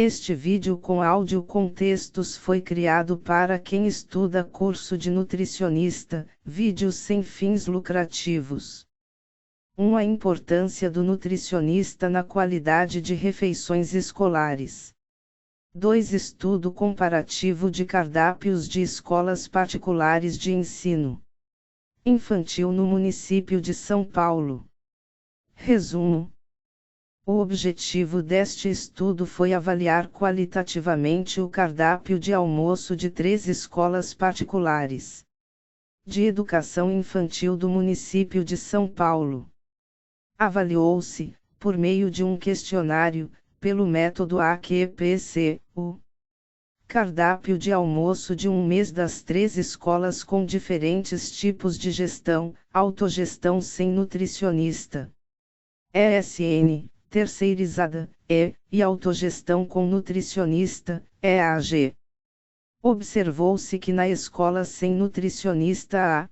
Este vídeo com áudio com textos foi criado para quem estuda curso de nutricionista, vídeos sem fins lucrativos. 1. A importância do nutricionista na qualidade de refeições escolares. 2. Estudo comparativo de cardápios de escolas particulares de ensino infantil no município de São Paulo. Resumo. O objetivo deste estudo foi avaliar qualitativamente o cardápio de almoço de 3 escolas particulares de educação infantil do município de São Paulo. Avaliou-se, por meio de um questionário, pelo método AQPC, o cardápio de almoço de um mês das 3 escolas com diferentes tipos de gestão, autogestão sem nutricionista, ESN, terceirizada, e autogestão com nutricionista, EAG. Observou-se que na escola sem nutricionista há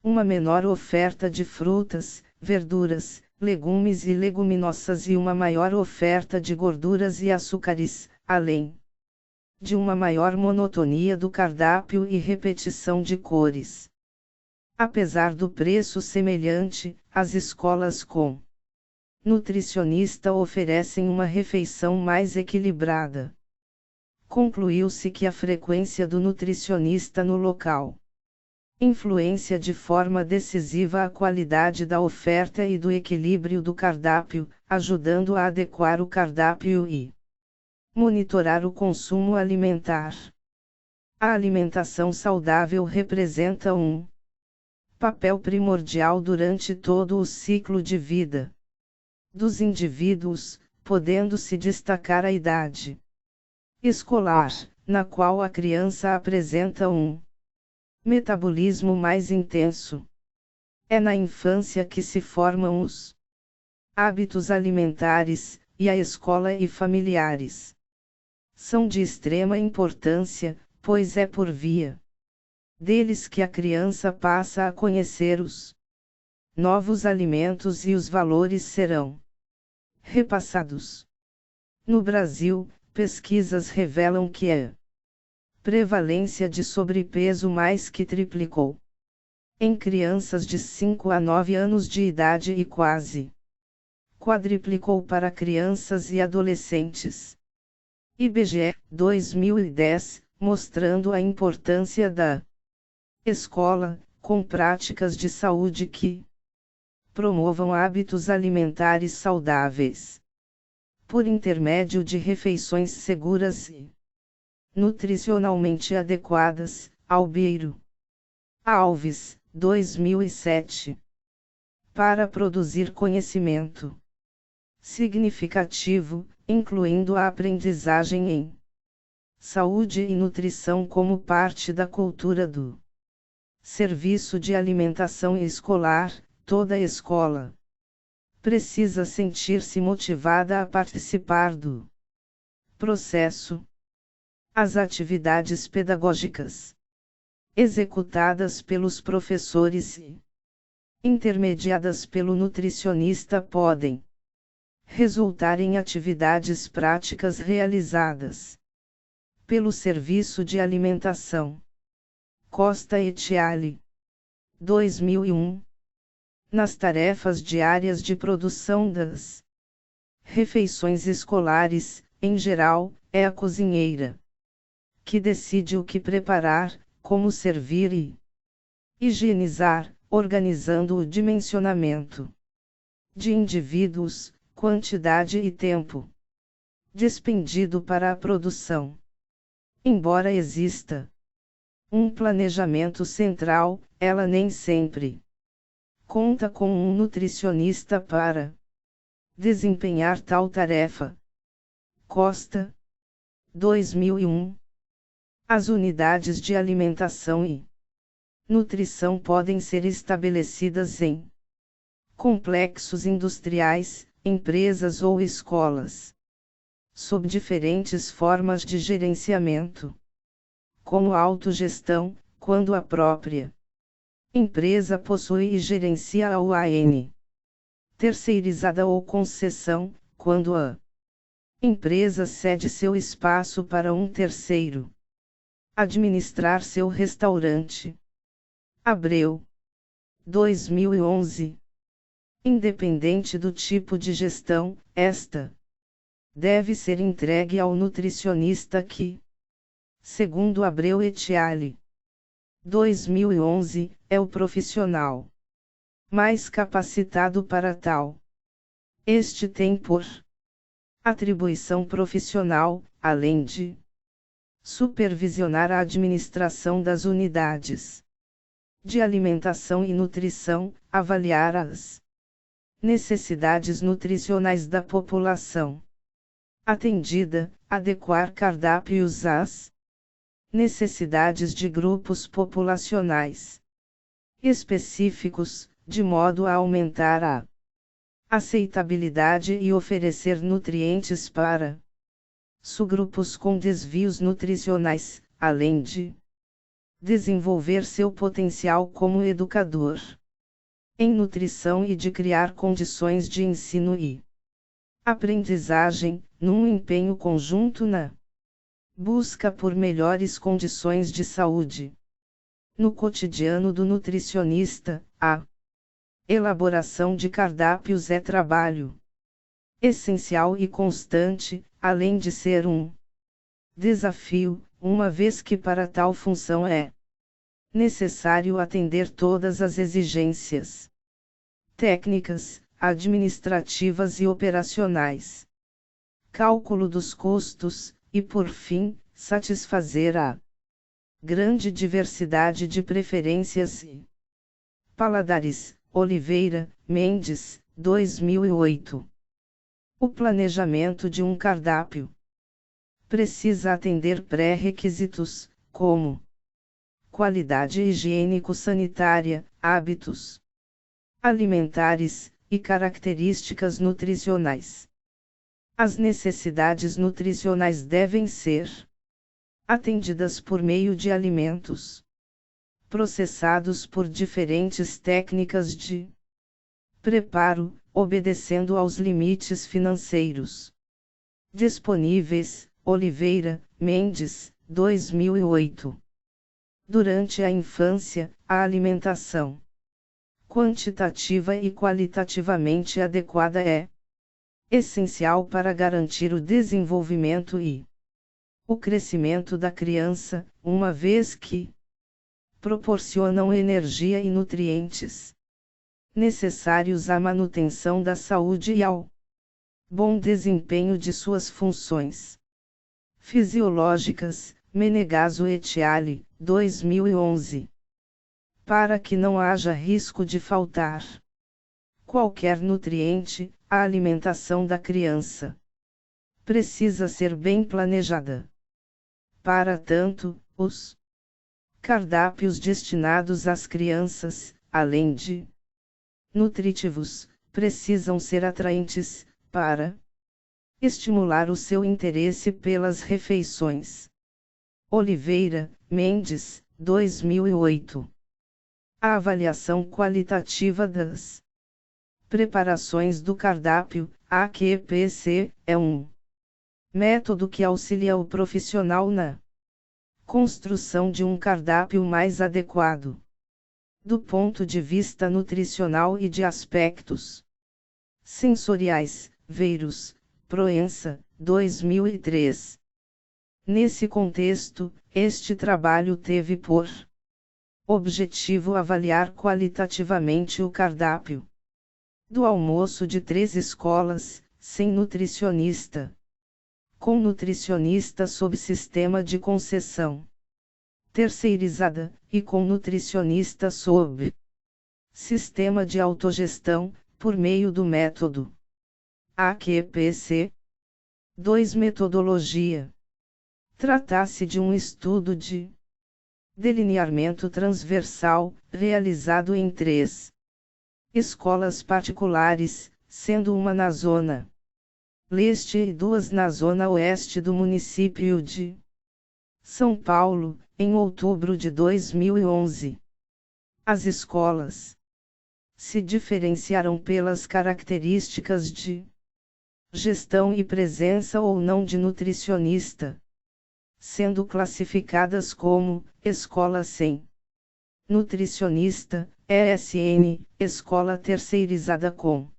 uma menor oferta de frutas, verduras, legumes e leguminosas e uma maior oferta de gorduras e açúcares, além de uma maior monotonia do cardápio e repetição de cores. Apesar do preço semelhante, as escolas com nutricionista oferecem uma refeição mais equilibrada. Concluiu-se que a frequência do nutricionista no local influencia de forma decisiva a qualidade da oferta e do equilíbrio do cardápio, ajudando a adequar o cardápio e monitorar o consumo alimentar. A alimentação saudável representa um papel primordial durante todo o ciclo de vida dos indivíduos, podendo-se destacar a idade escolar, na qual a criança apresenta um metabolismo mais intenso. É na infância que se formam os hábitos alimentares, e a escola e familiares são de extrema importância, pois é por via deles que a criança passa a conhecer os novos alimentos e os valores serão repassados. No Brasil, pesquisas revelam que a prevalência de sobrepeso mais que triplicou em crianças de 5 a 9 anos de idade e quase quadriplicou para crianças e adolescentes. IBGE, 2010, mostrando a importância da escola, com práticas de saúde que promovam hábitos alimentares saudáveis, por intermédio de refeições seguras e nutricionalmente adequadas. Albeiro Alves, 2007. Para produzir conhecimento significativo, incluindo a aprendizagem em saúde e nutrição como parte da cultura do serviço de alimentação escolar, toda escola precisa sentir-se motivada a participar do processo. As atividades pedagógicas executadas pelos professores e intermediadas pelo nutricionista podem resultar em atividades práticas realizadas pelo Serviço de Alimentação. Costa et al. 2001. Nas tarefas diárias de produção das refeições escolares, em geral, é a cozinheira que decide o que preparar, como servir e higienizar, organizando o dimensionamento de indivíduos, quantidade e tempo despendido para a produção. Embora exista um planejamento central, ela nem sempre conta com um nutricionista para desempenhar tal tarefa. Costa, 2001. As unidades de alimentação e nutrição podem ser estabelecidas em complexos industriais, empresas ou escolas, sob diferentes formas de gerenciamento, como autogestão, quando a própria empresa possui e gerencia a UAN, terceirizada ou concessão, quando a Empresa cede seu espaço para um terceiro. Administrar seu restaurante. Abreu. 2011. Independente do tipo de gestão, esta deve ser entregue ao nutricionista que, segundo Abreu et al. 2011, é o profissional mais capacitado para tal. Este tem por atribuição profissional, além de supervisionar a administração das unidades de alimentação e nutrição, avaliar as necessidades nutricionais da população atendida, adequar cardápios às necessidades de grupos populacionais específicos, de modo a aumentar a aceitabilidade e oferecer nutrientes para subgrupos com desvios nutricionais, além de desenvolver seu potencial como educador em nutrição e de criar condições de ensino e aprendizagem, num empenho conjunto na busca por melhores condições de saúde. No cotidiano do nutricionista, a elaboração de cardápios é trabalho essencial e constante, além de ser um desafio, uma vez que para tal função é necessário atender todas as exigências técnicas, administrativas e operacionais, cálculo dos custos, e por fim, satisfazer a grande diversidade de preferências e paladares. Oliveira, Mendes, 2008. O planejamento de um cardápio precisa atender pré-requisitos, como qualidade higiênico-sanitária, hábitos alimentares, e características nutricionais. As necessidades nutricionais devem ser atendidas por meio de alimentos processados por diferentes técnicas de preparo, obedecendo aos limites financeiros disponíveis. Oliveira, Mendes, 2008. Durante a infância, a alimentação quantitativa e qualitativamente adequada é essencial para garantir o desenvolvimento e o crescimento da criança, uma vez que proporcionam energia e nutrientes necessários à manutenção da saúde e ao bom desempenho de suas funções fisiológicas. Menegaso et al., 2011. Para que não haja risco de faltar qualquer nutriente, a alimentação da criança precisa ser bem planejada. Para tanto, os cardápios destinados às crianças, além de nutritivos, precisam ser atraentes, para estimular o seu interesse pelas refeições. Oliveira, Mendes, 2008. A avaliação qualitativa das preparações do cardápio, AQPC, é um método que auxilia o profissional na construção de um cardápio mais adequado do ponto de vista nutricional e de aspectos sensoriais. Veiros, Proença, 2003. Nesse contexto, este trabalho teve por objetivo avaliar qualitativamente o cardápio do almoço de 3 escolas, sem nutricionista, com nutricionista sob sistema de concessão terceirizada, e com nutricionista sob sistema de autogestão, por meio do método AQPC. 2. Metodologia. Trata-se de um estudo de delineamento transversal, realizado em 3 escolas particulares, sendo uma na zona leste e 2 na zona oeste do município de São Paulo, em outubro de 2011. As escolas se diferenciaram pelas características de gestão e presença ou não de nutricionista, sendo classificadas como escola sem nutricionista, ESN, escola terceirizada com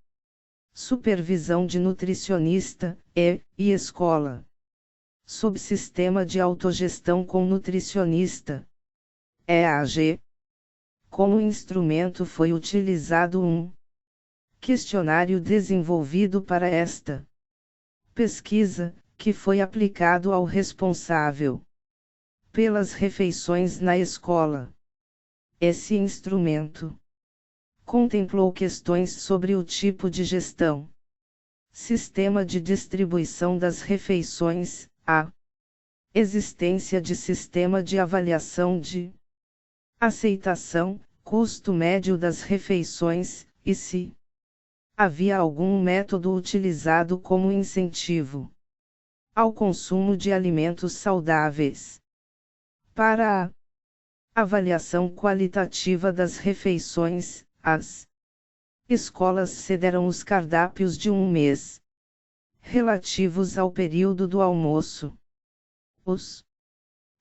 supervisão de nutricionista, e escola subsistema de autogestão com nutricionista, EAG. Como instrumento foi utilizado um questionário desenvolvido para esta pesquisa, que foi aplicado ao responsável pelas refeições na escola. Esse instrumento contemplou questões sobre o tipo de gestão, sistema de distribuição das refeições, a existência de sistema de avaliação de aceitação, custo médio das refeições, e se havia algum método utilizado como incentivo ao consumo de alimentos saudáveis. Para a avaliação qualitativa das refeições, as escolas cederam os cardápios de um mês, relativos ao período do almoço. Os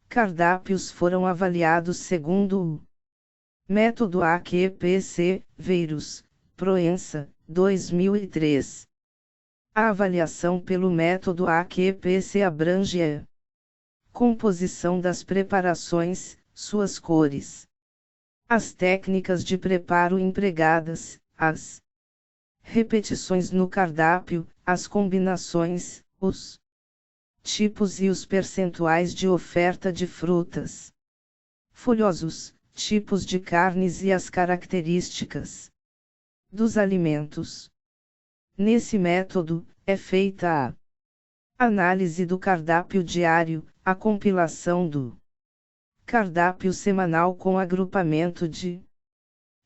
cardápios foram avaliados segundo o método AQPC, Veiros, Proença, 2003. A avaliação pelo método AQPC abrange a composição das preparações, suas cores, as técnicas de preparo empregadas, as repetições no cardápio, as combinações, os tipos e os percentuais de oferta de frutas, folhosos, tipos de carnes e as características dos alimentos. Nesse método, é feita a análise do cardápio diário, a compilação do cardápio semanal com agrupamento de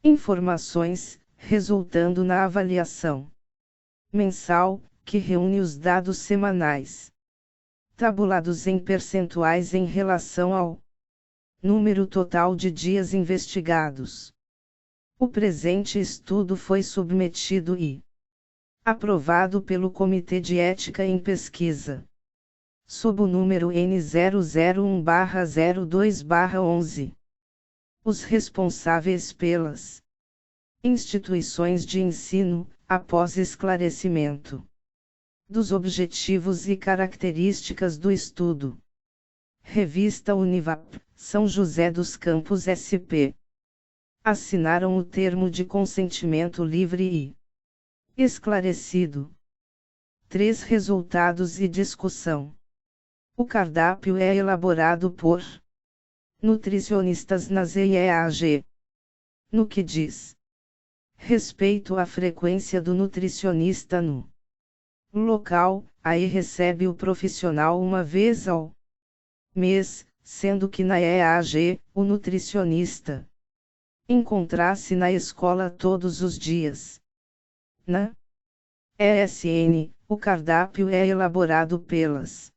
informações, resultando na avaliação mensal, que reúne os dados semanais, tabulados em percentuais em relação ao número total de dias investigados. O presente estudo foi submetido e aprovado pelo Comitê de Ética em Pesquisa, sob o número N001/02/11. Os responsáveis pelas instituições de ensino, após esclarecimento dos objetivos e características do estudo. Revista Univap, São José dos Campos SP. Assinaram o termo de consentimento livre e esclarecido. 3. Resultados e discussão. O cardápio é elaborado por nutricionistas nas EAG. No que diz respeito à frequência do nutricionista no local, aí recebe o profissional uma vez ao mês, sendo que na EAG, o nutricionista encontra-se na escola todos os dias. Na ESN, o cardápio é elaborado pelas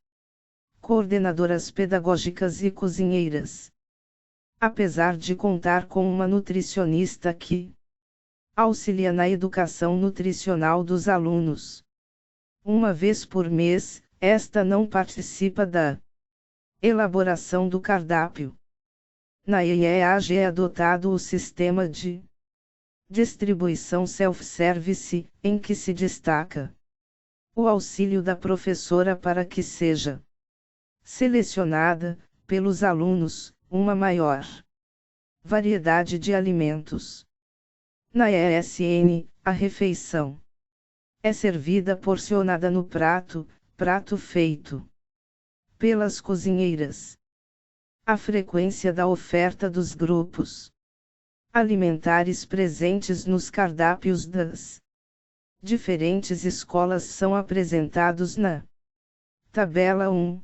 coordenadoras pedagógicas e cozinheiras. Apesar de contar com uma nutricionista que auxilia na educação nutricional dos alunos, uma vez por mês, esta não participa da elaboração do cardápio. Na EAG é adotado o sistema de distribuição self-service, em que se destaca o auxílio da professora para que seja selecionada, pelos alunos, uma maior variedade de alimentos. Na ESN, a refeição é servida porcionada no prato feito pelas cozinheiras. A frequência da oferta dos grupos alimentares presentes nos cardápios das diferentes escolas são apresentados na Tabela 1.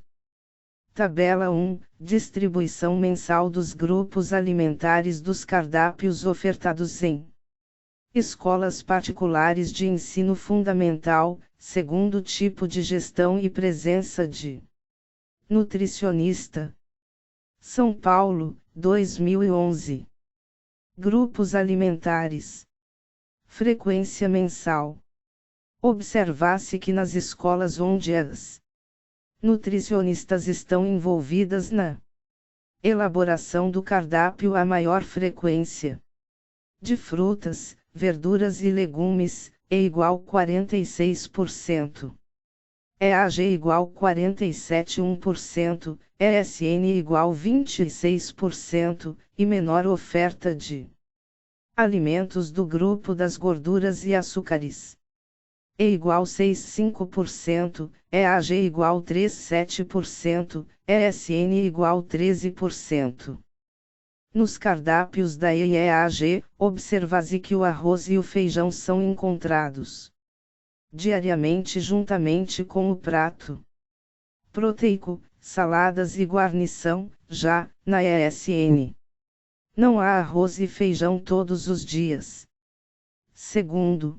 Tabela 1. Distribuição mensal dos grupos alimentares dos cardápios ofertados em escolas particulares de ensino fundamental, segundo tipo de gestão e presença de nutricionista. São Paulo, 2011. Grupos alimentares. Frequência mensal. Observa-se que nas escolas onde as nutricionistas estão envolvidas na elaboração do cardápio há maior frequência de frutas, verduras e legumes, é igual 46%. EAG igual 47,1%, ESN igual 26%, e menor oferta de alimentos do grupo das gorduras e açúcares. E igual 6,5%, EAG igual 3,7%, ESN igual 13%. Nos cardápios da EAG, observa-se que o arroz e o feijão são encontrados diariamente juntamente com o prato proteico, saladas e guarnição. Já na ESN, não há arroz e feijão todos os dias. Segundo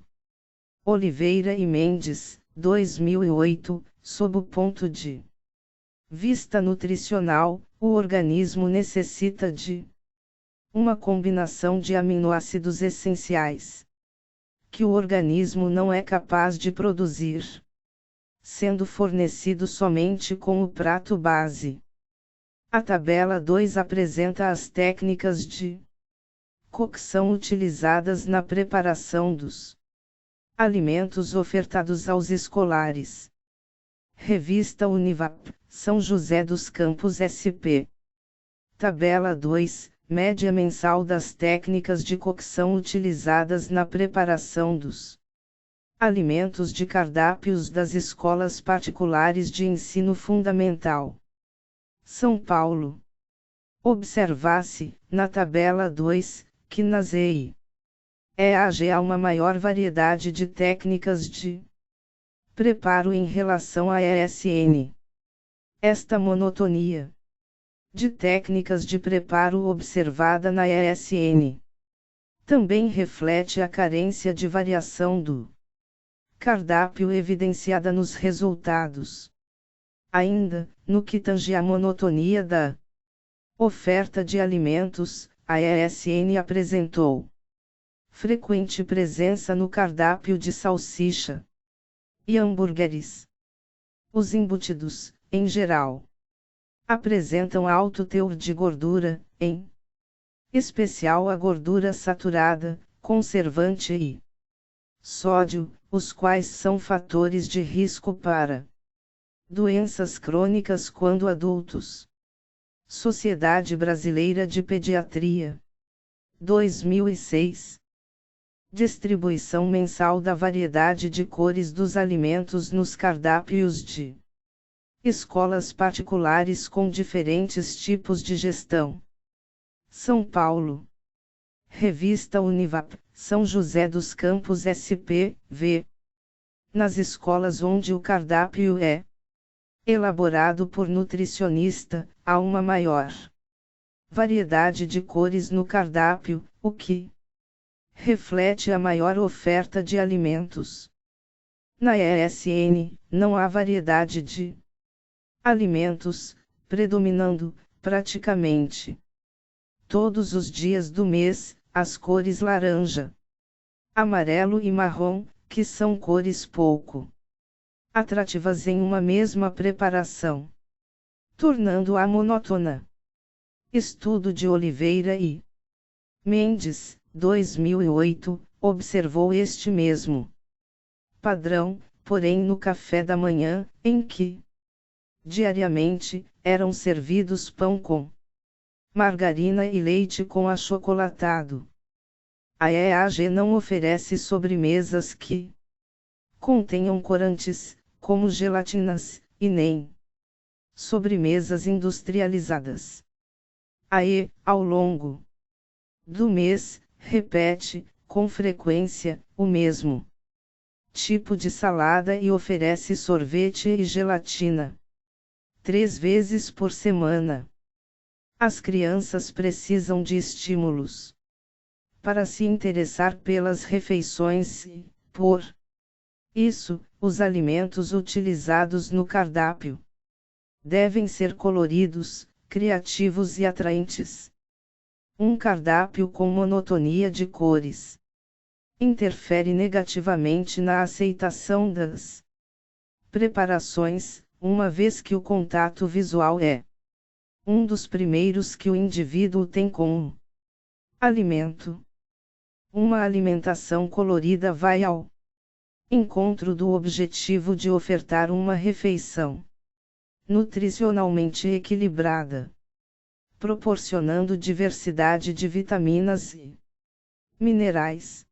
Oliveira e Mendes, 2008, sob o ponto de vista nutricional, o organismo necessita de uma combinação de aminoácidos essenciais que o organismo não é capaz de produzir, sendo fornecido somente com o prato base. A tabela 2 apresenta as técnicas de cocção utilizadas na preparação dos alimentos ofertados aos escolares. Revista Univap, São José dos Campos SP. Tabela 2, média mensal das técnicas de cocção utilizadas na preparação dos alimentos de cardápios das escolas particulares de ensino fundamental. São Paulo. Observa-se, na tabela 2, que nas EAG há uma maior variedade de técnicas de preparo em relação à ESN. Esta monotonia de técnicas de preparo observada na ESN também reflete a carência de variação do cardápio evidenciada nos resultados. Ainda, no que tange à monotonia da oferta de alimentos, a ESN apresentou frequente presença no cardápio de salsicha e hambúrgueres. Os embutidos, em geral, apresentam alto teor de gordura, em especial a gordura saturada, conservante e sódio, os quais são fatores de risco para doenças crônicas quando adultos. Sociedade Brasileira de Pediatria. 2006. Distribuição mensal da variedade de cores dos alimentos nos cardápios de escolas particulares com diferentes tipos de gestão. São Paulo. Revista Univap, São José dos Campos SP, v. Nas escolas onde o cardápio é elaborado por nutricionista, há uma maior variedade de cores no cardápio, o que reflete a maior oferta de alimentos. Na ESN, não há variedade de alimentos, predominando, praticamente todos os dias do mês, as cores laranja, amarelo e marrom, que são cores pouco atrativas em uma mesma preparação, tornando-a monótona. Estudo de Oliveira e Mendes, 2008, observou este mesmo padrão, porém no café da manhã, em que diariamente eram servidos pão com margarina e leite com achocolatado. A EAG não oferece sobremesas que contenham corantes, como gelatinas, e nem sobremesas industrializadas. Ao longo do mês, repete, com frequência, o mesmo tipo de salada e oferece sorvete e gelatina 3 vezes por semana. As crianças precisam de estímulos para se interessar pelas refeições e, por isso, os alimentos utilizados no cardápio devem ser coloridos, criativos e atraentes. Um cardápio com monotonia de cores interfere negativamente na aceitação das preparações, uma vez que o contato visual é um dos primeiros que o indivíduo tem com o alimento. Uma alimentação colorida vai ao encontro do objetivo de ofertar uma refeição nutricionalmente equilibrada, proporcionando diversidade de vitaminas e minerais.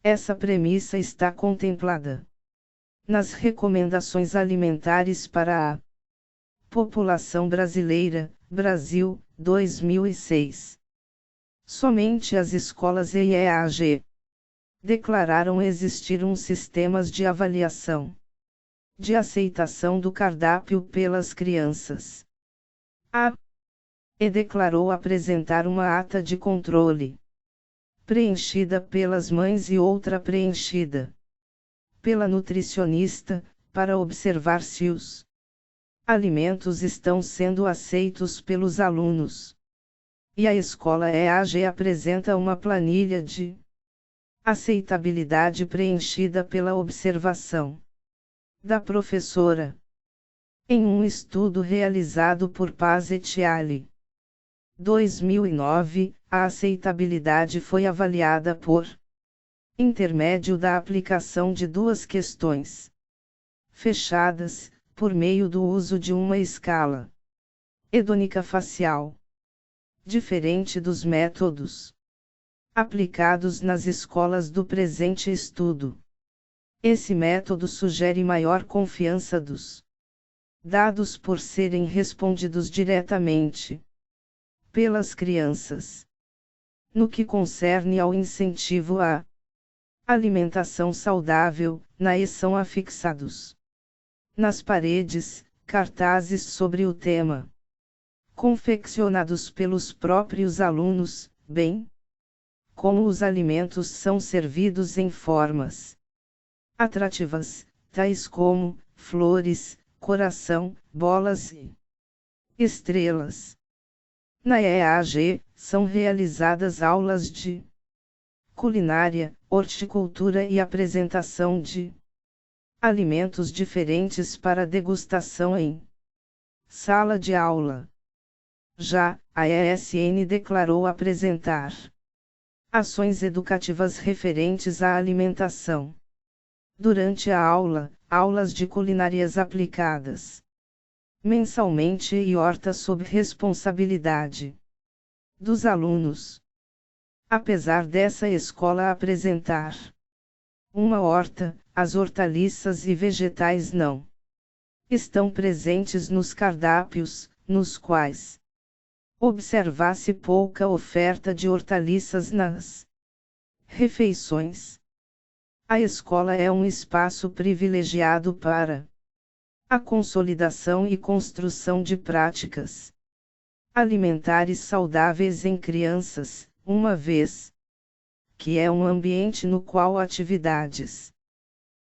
Essa premissa está contemplada nas recomendações alimentares para a população brasileira, Brasil, 2006. Somente as escolas EEAG declararam existir sistemas de avaliação de aceitação do cardápio pelas crianças. A E declarou apresentar uma ata de controle preenchida pelas mães e outra preenchida pela nutricionista, para observar se os alimentos estão sendo aceitos pelos alunos. E a escola EAG apresenta uma planilha de aceitabilidade preenchida pela observação da professora. Em um estudo realizado por Paz et al. 2009, a aceitabilidade foi avaliada por intermédio da aplicação de duas questões fechadas, por meio do uso de uma escala hedônica facial, diferente dos métodos aplicados nas escolas do presente estudo. Esse método sugere maior confiança dos dados por serem respondidos diretamente pelas crianças. No que concerne ao incentivo à alimentação saudável, na E são afixados nas paredes cartazes sobre o tema, confeccionados pelos próprios alunos, bem como os alimentos são servidos em formas atrativas, tais como flores, coração, bolas e estrelas. Na EAG, são realizadas aulas de culinária, horticultura e apresentação de alimentos diferentes para degustação em sala de aula. Já, a ESN declarou apresentar ações educativas referentes à alimentação durante a aula, aulas de culinárias aplicadas mensalmente e horta sob responsabilidade dos alunos. Apesar dessa escola apresentar uma horta, as hortaliças e vegetais não estão presentes nos cardápios, nos quais observa-se pouca oferta de hortaliças nas refeições. A escola é um espaço privilegiado para a consolidação e construção de práticas alimentares saudáveis em crianças, uma vez que é um ambiente no qual atividades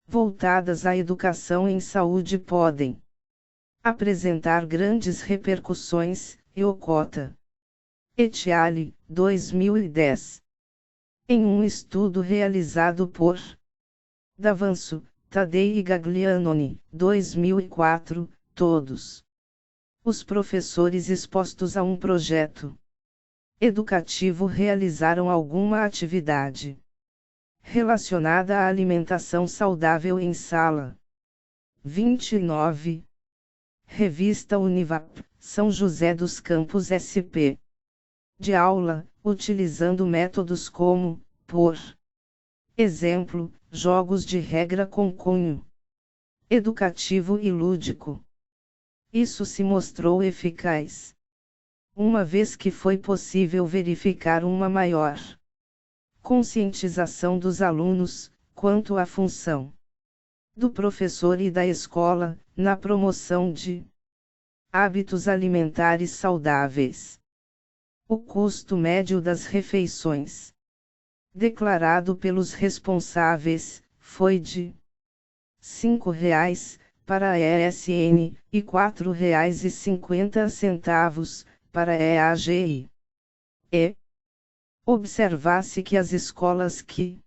voltadas à educação em saúde podem apresentar grandes repercussões. Yokota et al., 2010. Em um estudo realizado por D'Avanzo, Taddei e Gaglianoni, 2004, todos os professores expostos a um projeto educativo realizaram alguma atividade relacionada à alimentação saudável em sala. 29. Revista Univap, São José dos Campos SP. De aula, utilizando métodos como, por exemplo, jogos de regra com cunho educativo e lúdico. Isso se mostrou eficaz, uma vez que foi possível verificar uma maior conscientização dos alunos quanto à função do professor e da escola na promoção de hábitos alimentares saudáveis. O custo médio das refeições declarado pelos responsáveis foi de R$ 5,00 para a ESN e R$ 4,50 para a EAGI. Observar-se que as escolas que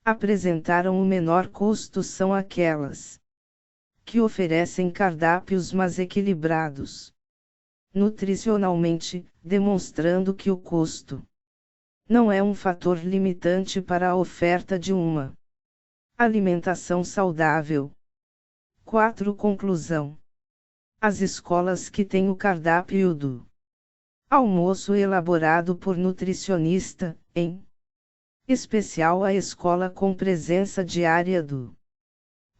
apresentaram o menor custo são aquelas que oferecem cardápios mais equilibrados nutricionalmente, demonstrando que o custo não é um fator limitante para a oferta de uma alimentação saudável. 4. Conclusão. As escolas que têm o cardápio do almoço elaborado por nutricionista, em especial a escola com presença diária do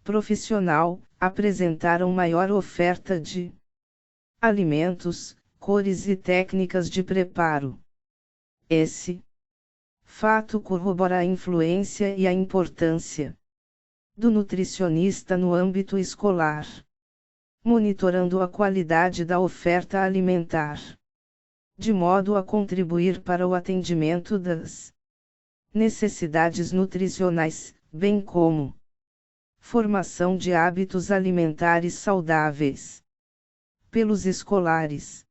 profissional, apresentaram maior oferta de alimentos, cores e técnicas de preparo. Esse fato corrobora a influência e a importância do nutricionista no âmbito escolar, monitorando a qualidade da oferta alimentar, de modo a contribuir para o atendimento das necessidades nutricionais, bem como formação de hábitos alimentares saudáveis pelos escolares.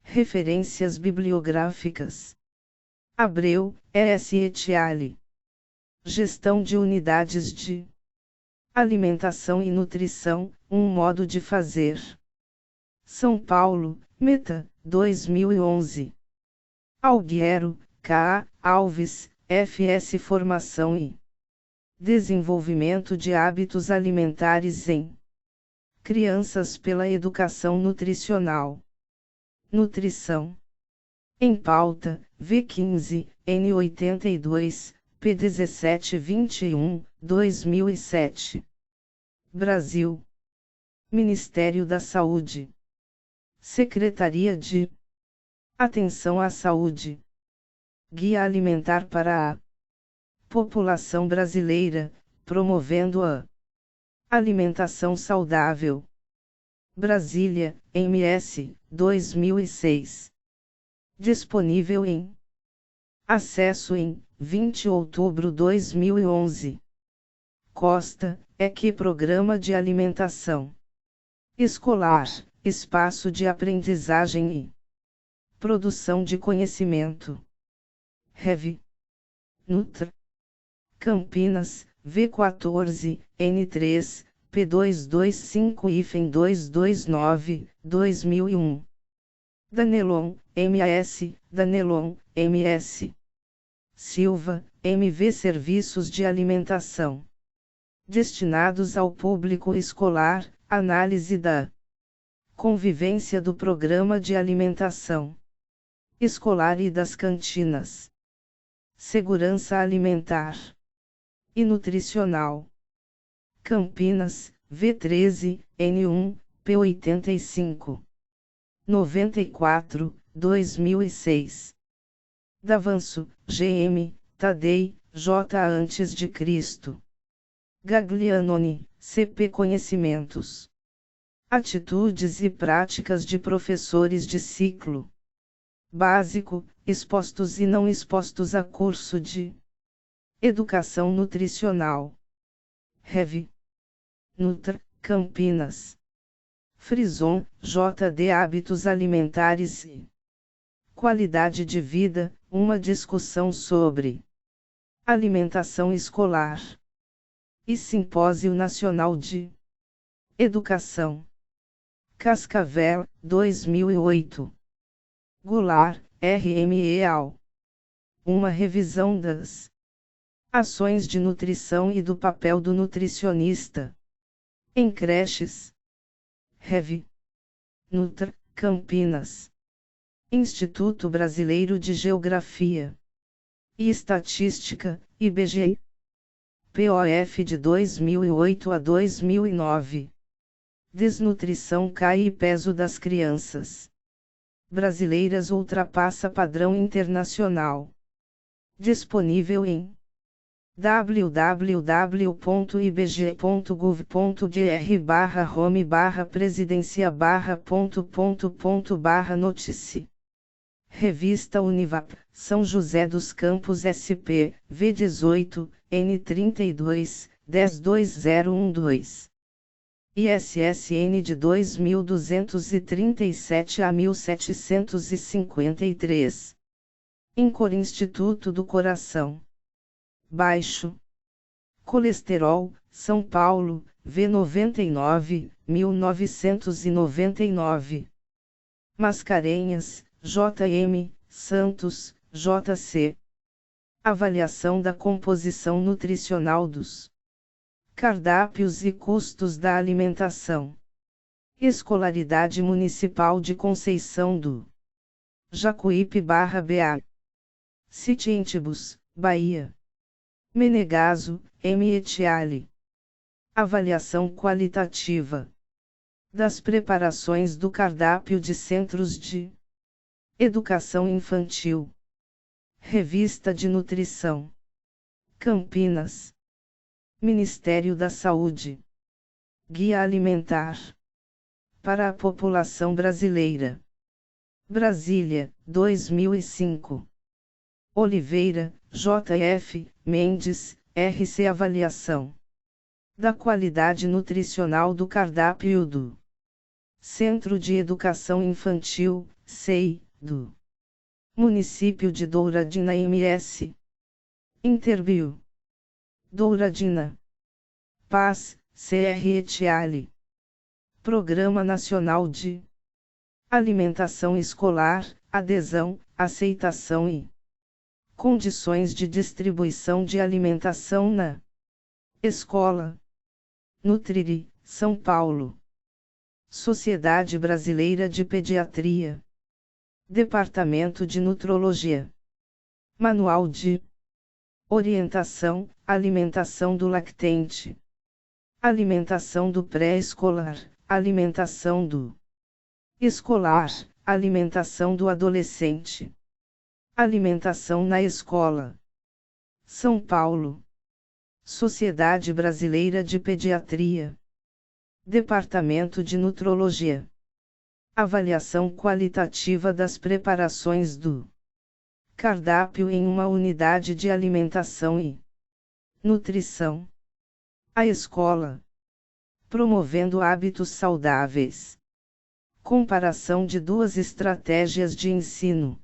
Referências bibliográficas: Abreu, E.S. Etiale. Gestão de unidades de alimentação e nutrição, um modo de fazer. São Paulo, Meta, 2011. Alguero, K. Alves, F.S. Formação e Desenvolvimento de Hábitos Alimentares em Crianças pela Educação Nutricional. Nutrição em Pauta, V15, N82, P1721, 2007. Brasil. Ministério da Saúde. Secretaria de Atenção à Saúde. Guia Alimentar para a População Brasileira, promovendo a alimentação saudável. Brasília, MS, 2006. Disponível em acesso em 20 de outubro de 2011. Costa, EQ Programa de Alimentação Escolar, Espaço de Aprendizagem e Produção de Conhecimento. Rev. Nutra. Campinas, V14, N3, P225-229, 2001. Danelon, MS, Danelon, MS. Silva, MV Serviços de Alimentação destinados ao público escolar, análise da convivência do programa de alimentação escolar e das cantinas. Segurança alimentar e nutricional. Campinas, V13, N1, P85. 94, 2006. Davanço, GM, Tadei, J. Antes de Cristo. Gaglianoni, CP Conhecimentos. Atitudes e práticas de professores de ciclo básico, expostos e não expostos a curso de Educação Nutricional. Rev. Nutra, Campinas. Frison, J.D. Hábitos Alimentares e Qualidade de Vida, uma discussão sobre alimentação escolar. E Simpósio Nacional de Educação. Cascavel, 2008. Goulart, R.M. Al. Uma revisão das ações de nutrição e do papel do nutricionista em creches. Rev. Nutra, Campinas. Instituto Brasileiro de Geografia e Estatística, IBGE. POF de 2008 a 2009. Desnutrição cai e peso das crianças brasileiras ultrapassa padrão internacional. Disponível em www.ibge.gov.br/home/presidência/. Revista Univap, São José dos Campos SP, V18, N32, 102012. ISSN de 2237 a 1753. INCOR Instituto do Coração. Baixo. Colesterol, São Paulo, V99, 1999. Mascarenhas, JM, Santos, JC. Avaliação da composição nutricional dos cardápios e custos da alimentação. Escolaridade Municipal de Conceição do Jacuípe/BA. Citientibus, Bahia. Menegaso, M. Etiale. Avaliação qualitativa das preparações do cardápio de centros de educação infantil. Revista de Nutrição. Campinas. Ministério da Saúde. Guia Alimentar para a População Brasileira. Brasília, 2005. Oliveira, J.F., Mendes, R.C. Avaliação da qualidade nutricional do cardápio do Centro de Educação Infantil, CEI, do Município de Douradina MS. Interview. Douradina. Paz, CR Etiale. Programa Nacional de Alimentação Escolar, Adesão, Aceitação e Condições de Distribuição de Alimentação na Escola. Nutriri, São Paulo. Sociedade Brasileira de Pediatria. Departamento de Nutrologia. Manual de Orientação, Alimentação do Lactente. Alimentação do Pré-Escolar, Alimentação do Escolar, Alimentação do Adolescente. Alimentação na Escola. São Paulo. Sociedade Brasileira de Pediatria. Departamento de Nutrologia. Avaliação qualitativa das preparações do cardápio em uma unidade de alimentação e nutrição. A escola. Promovendo hábitos saudáveis. Comparação de duas estratégias de ensino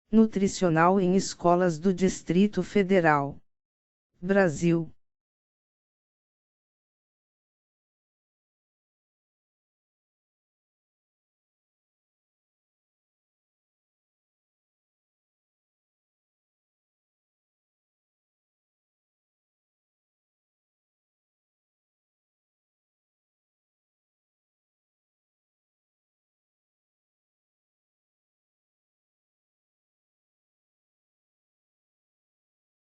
nutricional em escolas do Distrito Federal. Brasil.